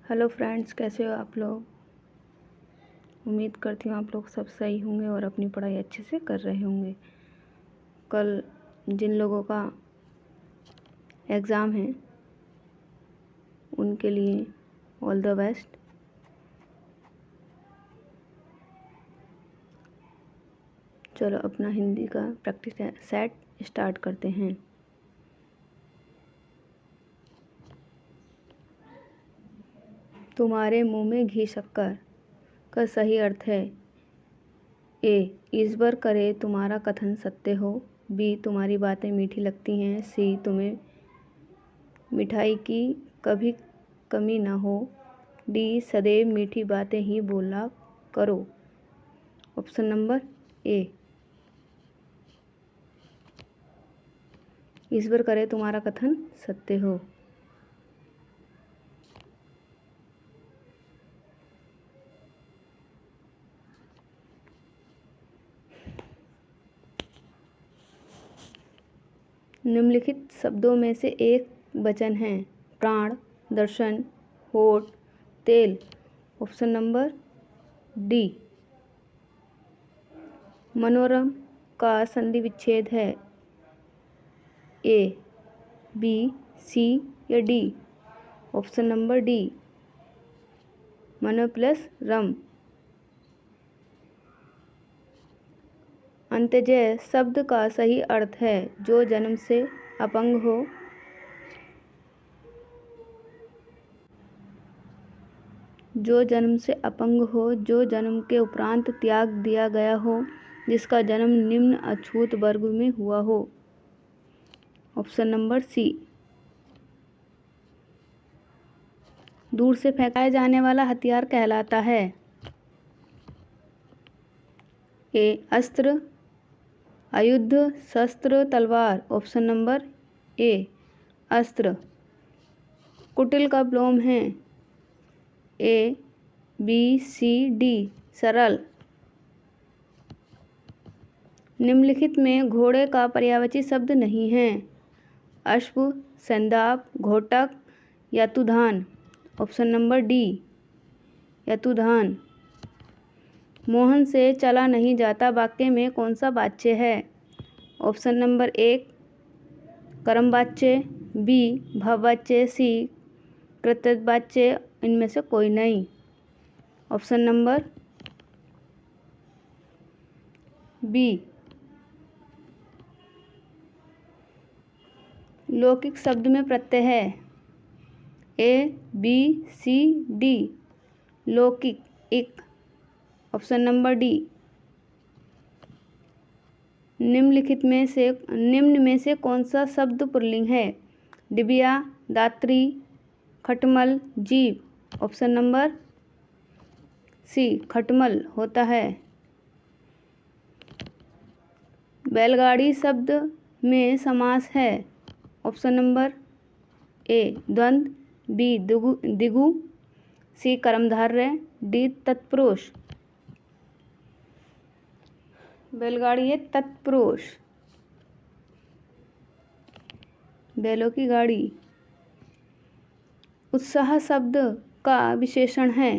Hello friends, कैसे हो आप लोग। उम्मीद करती हूँ आप लोग सब सही होंगे और अपनी पढ़ाई अच्छे से कर रहे होंगे। कल जिन लोगों का एग्ज़ाम है उनके लिए ऑल द बेस्ट। चलो अपना हिंदी का प्रैक्टिस सेट स्टार्ट करते हैं। तुम्हारे मुंह में घी शक्कर का सही अर्थ है। ए, ईश्वर करे तुम्हारा कथन सत्य हो। बी, तुम्हारी बातें मीठी लगती हैं। सी, तुम्हें मिठाई की कभी कमी ना हो। डी, सदैव मीठी बातें ही बोला करो। ऑप्शन नंबर ए, ईश्वर करे तुम्हारा कथन सत्य हो। निम्नलिखित शब्दों में से एक वचन है। प्राण, दर्शन, होठ, तेल। Option number D. मनोरम का संधि विच्छेद है। ए, बी, सी या डी। ऑप्शन नंबर डी, मनो प्लस रम। अंत्यजय शब्द का सही अर्थ है जो जन्म से अपंग हो। जो जन्म से अपंग हो, जो जन्म के उपरांत त्याग दिया गया हो, जिसका जन्म निम्न अछूत वर्ग में हुआ हो। Option number C. दूर से फेंकाया जाने वाला हथियार कहलाता है। ए, अस्त्र, आयुध, शस्त्र, तलवार। ऑप्शन नंबर ए, अस्त्र। कुटिल का विलोम है। A, B, C, D. सरल। निम्नलिखित में घोड़े का पर्यायवाची शब्द नहीं है। अश्व, संदाप, घोटक, यतुधान। ऑप्शन नंबर डी, यतुधान। मोहन से चला नहीं जाता वाक्य में कौन सा वाच्य है। ऑप्शन नंबर एक, कर्मवाच्य। बी, भाववाच्य। सी, कृतवाच्य। इनमें से कोई नहीं। Option number B. लौकिक शब्द में प्रत्यय है। A, B, C, D. लौकिक, एक। Option number D. निम्न में से कौन सा शब्द पुल्लिंग है। डिबिया, दात्री, खटमल, जीव। ऑप्शन नंबर सी, खटमल होता है। बैलगाड़ी शब्द में समास है। ऑप्शन नंबर ए, द्वंद्व। बी, द्विगु। सी, कर्मधारय। डी, तत्पुरुष। बैलगाड़ी है तत्पुरुष, बैलों की गाड़ी। उत्साह शब्द का विशेषण है।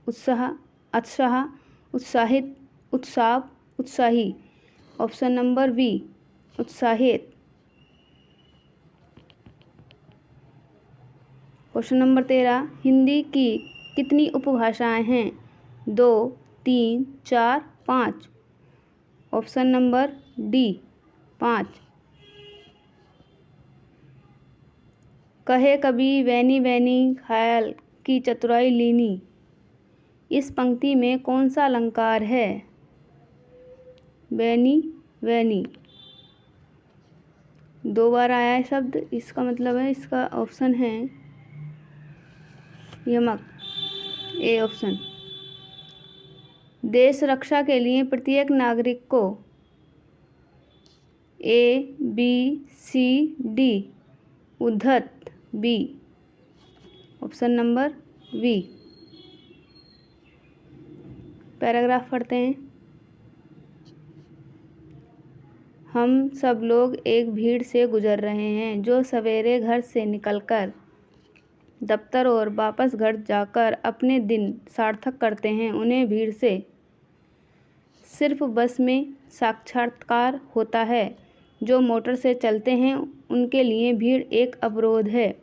उत्साह, उत्साह, उत्साहित, उत्साह, उत्साही। ऑप्शन नंबर बी, उत्साहित। क्वेश्चन नंबर 13, हिंदी की कितनी उपभाषाएं हैं। 2, 3, 4, 5। Option number D, 5। कहे कभी वैनी वैनी ख्याल की चतुराई लीनी। इस पंक्ति में कौन सा अलंकार है। वैनी वैनी 2 बार आया है शब्द, इसका मतलब है, इसका ऑप्शन है यमक। A option. देश रक्षा के लिए प्रत्येक नागरिक को। A, B, C, D. उद्धत, B. Option number B. Paragraph पढ़ते हैं। हम सब लोग एक भीड़ से गुजर रहे हैं जो सवेरे घर से निकलकर दफ्तर और वापस घर जाकर अपने दिन सार्थक करते हैं, उन्हें भीड़ से सिर्फ बस में साक्षात्कार होता है। जो मोटर से चलते हैं उनके लिए भीड़ एक अवरोध है,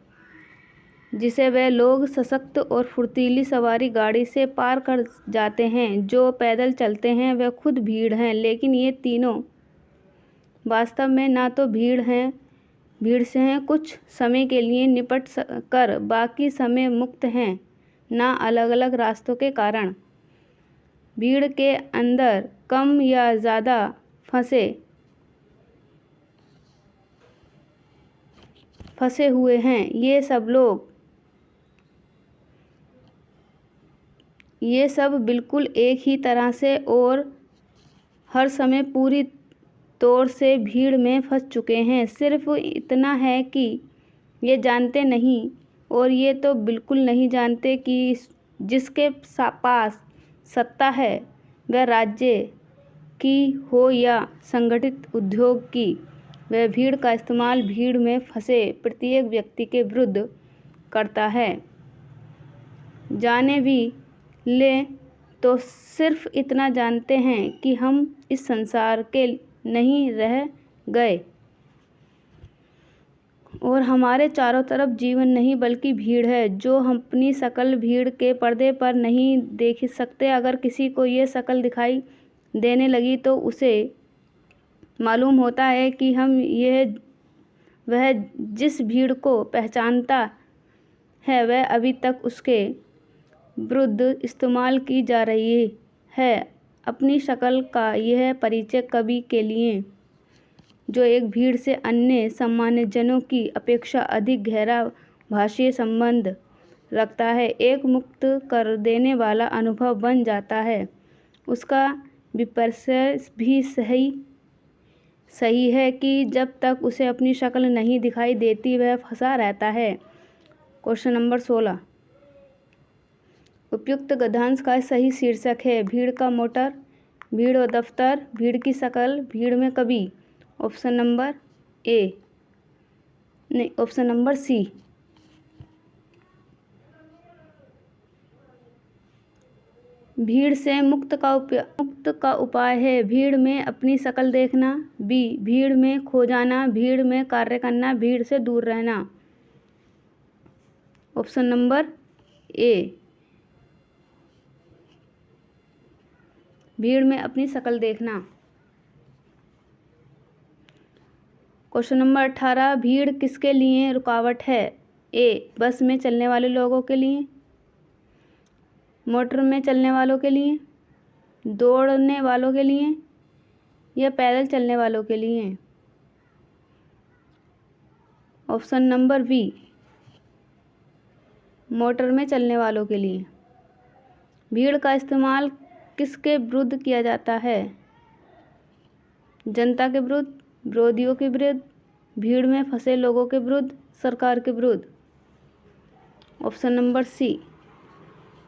जिसे वे लोग सशक्त और फुर्तीली सवारी गाड़ी से पार कर जाते हैं। जो पैदल चलते हैं वे खुद भीड़ हैं, लेकिन ये तीनों वास्तव में ना तो भीड़ से हैं, कुछ समय के लिए निपट कर बाकी समय मुक्त हैं, ना अलग अलग रास्तों के कारण भीड़ के अंदर कम या ज़्यादा फंसे हुए हैं। ये सब बिल्कुल एक ही तरह से और हर समय पूरी तौर से भीड़ में फंस चुके हैं। सिर्फ इतना है कि ये जानते नहीं, और ये तो बिल्कुल नहीं जानते कि जिसके पास सत्ता है वह राज्य की हो या संगठित उद्योग की, वह भीड़ का इस्तेमाल भीड़ में फंसे प्रत्येक व्यक्ति के विरुद्ध करता है। जाने भी लें तो सिर्फ इतना जानते हैं कि हम इस संसार के नहीं रह गए और हमारे चारों तरफ जीवन नहीं बल्कि भीड़ है, जो हम अपनी शक्ल भीड़ के पर्दे पर नहीं देख सकते। अगर किसी को ये शक्ल दिखाई देने लगी तो उसे मालूम होता है कि वह जिस भीड़ को पहचानता है वह अभी तक उसके विरुद्ध इस्तेमाल की जा रही है। अपनी शक्ल का यह परिचय कवि के लिए, जो एक भीड़ से अन्य सामान्य जनों की अपेक्षा अधिक गहरा भाषीय संबंध रखता है, एक मुक्त कर देने वाला अनुभव बन जाता है। उसका विपर्य भी सही है कि जब तक उसे अपनी शक्ल नहीं दिखाई देती वह फंसा रहता है। Question number 16। उपयुक्त गद्यांश का सही शीर्षक है भीड़ का मोटर, भीड़ और दफ्तर, भीड़ की शक्ल, भीड़ में कवि। Option number C. भीड़ से मुक्त का उपाय है भीड़ में अपनी शक्ल देखना। बी, भीड़ में खो जाना, भीड़ में कार्य करना, भीड़ से दूर रहना। ऑप्शन नंबर ए, भीड़ में अपनी शक्ल देखना। Question number 18। भीड़ किसके लिए रुकावट है? ए, बस में चलने वाले लोगों के लिए, मोटर में चलने वालों के लिए, दौड़ने वालों के लिए या पैदल चलने वालों के लिए। ऑप्शन नंबर बी, मोटर में चलने वालों के लिए। भीड़ का इस्तेमाल किसके विरुद्ध किया जाता है? जनता के विरुद्ध, विरोधियों के विरुद्ध, भीड़ में फंसे लोगों के विरुद्ध, सरकार के विरुद्ध। ऑप्शन नंबर सी,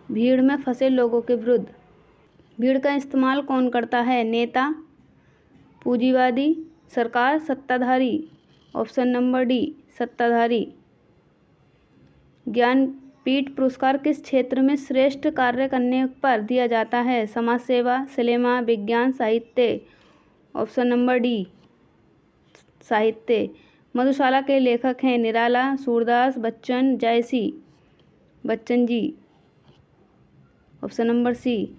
भीड़ में फंसे लोगों के विरुद्ध। भीड़ का इस्तेमाल कौन करता है? नेता, पूंजीवादी, सरकार, सत्ताधारी। ऑप्शन नंबर डी, सत्ताधारी। ज्ञानपीठ पुरस्कार किस क्षेत्र में श्रेष्ठ कार्य करने पर दिया जाता है? समाज सेवा, सिनेमा, विज्ञान, साहित्य। ऑप्शन नंबर डी, साहित्य। मधुशाला के लेखक हैं Nirala, Surdas, Bachchan, Jayasi. Bachchan ji. Option number C.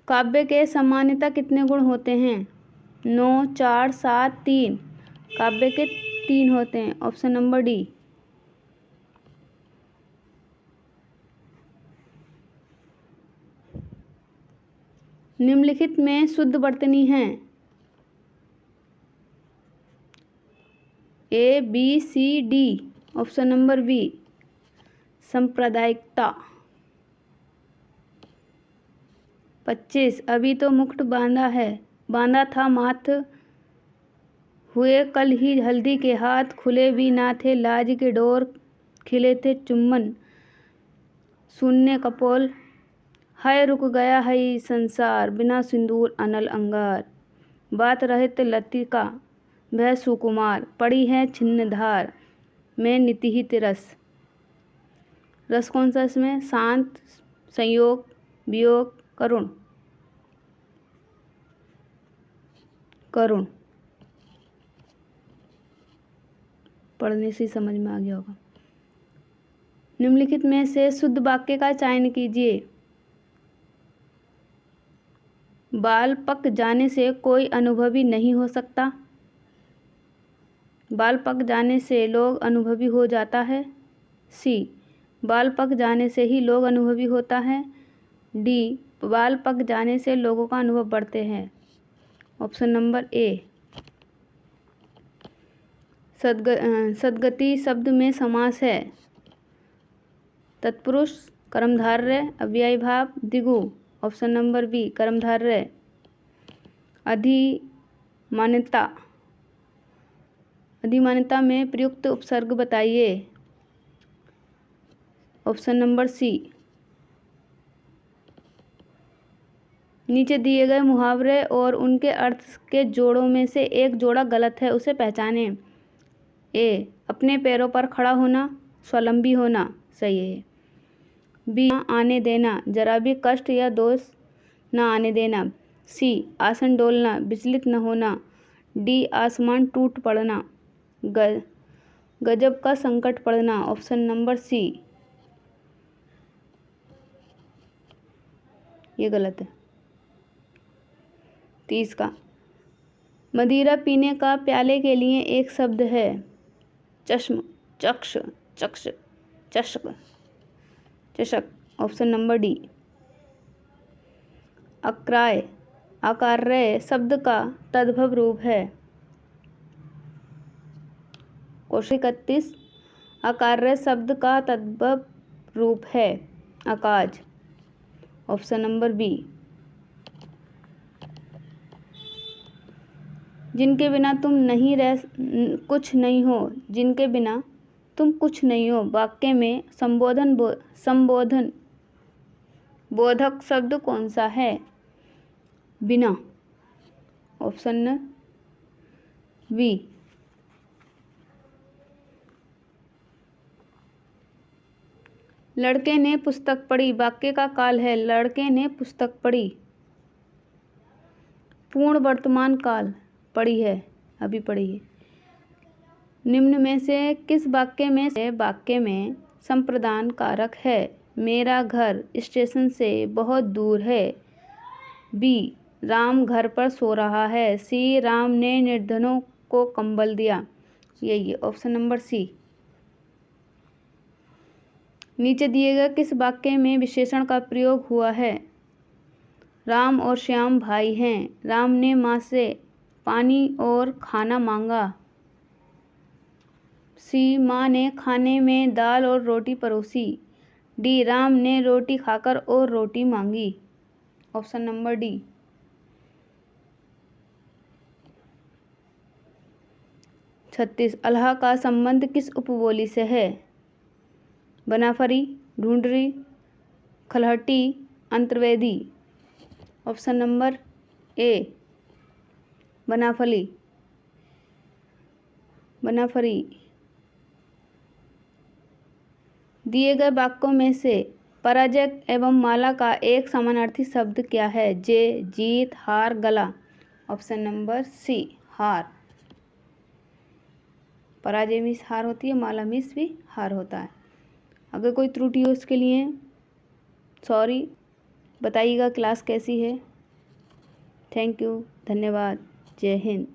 काव्य के सामान्यतः कितने गुण होते हैं? 9, 4, 7, 3। काव्य के 3 होते हैं। Option number D. निम्नलिखित में शुद्ध वर्तनी हैं? ए, B, C, D. Option number B, सांप्रदायिकता। 25। अभी तो मुकुट बांधा था माथ, हुए कल ही हल्दी के हाथ, खुले भी ना थे लाज के डोर, खिले थे चुम्बन शून्य कपोल, हाय रुक गया है संसार, बिना सिंदूर अनल अंगार। बात रहित लतिका वह सुकुमार। पड़ी है छिन्नधार में नितिहित रस। रस कौन सा इसमें? शांत, संयोग, वियोग, करुण। करुण। पढ़ने से समझ में आ गया होगा। निम्नलिखित में से शुद्ध वाक्य का चयन कीजिए। बाल पक जाने से कोई अनुभवी नहीं हो सकता। बाल पक जाने से लोग अनुभवी हो जाता है। सी, बाल पक जाने से ही लोग अनुभवी होता है। डी, बाल पक जाने से लोगों का अनुभव बढ़ते हैं। ऑप्शन नंबर ए। सद्गति शब्द में समास है। तत्पुरुष, कर्मधारय, अव्ययी भाव, द्विगु। ऑप्शन नंबर बी, कर्मधारय। अधिमान्यता। अधिमान्यता में प्रयुक्त उपसर्ग बताइए। Option number C. नीचे दिए गए मुहावरे और उनके अर्थ के जोड़ों में से एक जोड़ा गलत है, उसे पहचानें। ए, अपने पैरों पर खड़ा होना, स्वावलंबी होना, सही है। बी, आने देना, जरा भी कष्ट या दोष न आने देना। सी, आसन डोलना, विचलित न होना। डी, आसमान टूट पड़ना, गजब का संकट पड़ना। ऑप्शन नंबर सी, ये गलत है। 30 का मदिरा पीने का प्याले के लिए एक शब्द है। चश्म, चक्ष, चक्ष, चषक, चषक। Option number D. अक्राय, अकार्य शब्द का तद्भव रूप है। क्वेश्चन 31, अकार्य शब्द का तद्भव रूप है अकाज। Option number B. जिनके बिना तुम नहीं कुछ नहीं हो, जिनके बिना तुम कुछ नहीं हो वाक्य में संबोधन बोधक शब्द कौन सा है? बिना। Option B. लड़के ने पुस्तक पढ़ी वाक्य का काल है लड़के ने पुस्तक पढ़ी। पूर्ण वर्तमान काल पढ़ी है, अभी पढ़ी है। निम्न में से किस वाक्य में संप्रदान कारक है? मेरा घर स्टेशन से बहुत दूर है। बी, राम घर पर सो रहा है। सी, राम ने निर्धनों को कंबल दिया। यही है ऑप्शन नंबर सी। नीचे दिए गए किस वाक्य में विशेषण का प्रयोग हुआ है? राम और श्याम भाई हैं। राम ने माँ से पानी और खाना मांगा। सी, माँ ने खाने में दाल और रोटी परोसी। डी, राम ने रोटी खाकर और रोटी मांगी। Option number D. 36, अल्लाह का संबंध किस उपबोली से है? Banaphari, Dhundhari, Khalhati, Antarvedi. Option number A, Banaphali, Banaphari. दिए गए वाक्यों में से पराजय एवं माला का एक समानार्थी शब्द क्या है? जय, जीत, हार, गला। ऑप्शन नंबर सी, हार। पराजय मीन्स हार होती है, माला मीन्स भी हार होता है। अगर कोई त्रुटि हो उसके लिए सॉरी, बताइएगा क्लास कैसी है। थैंक यू, धन्यवाद, जय हिंद।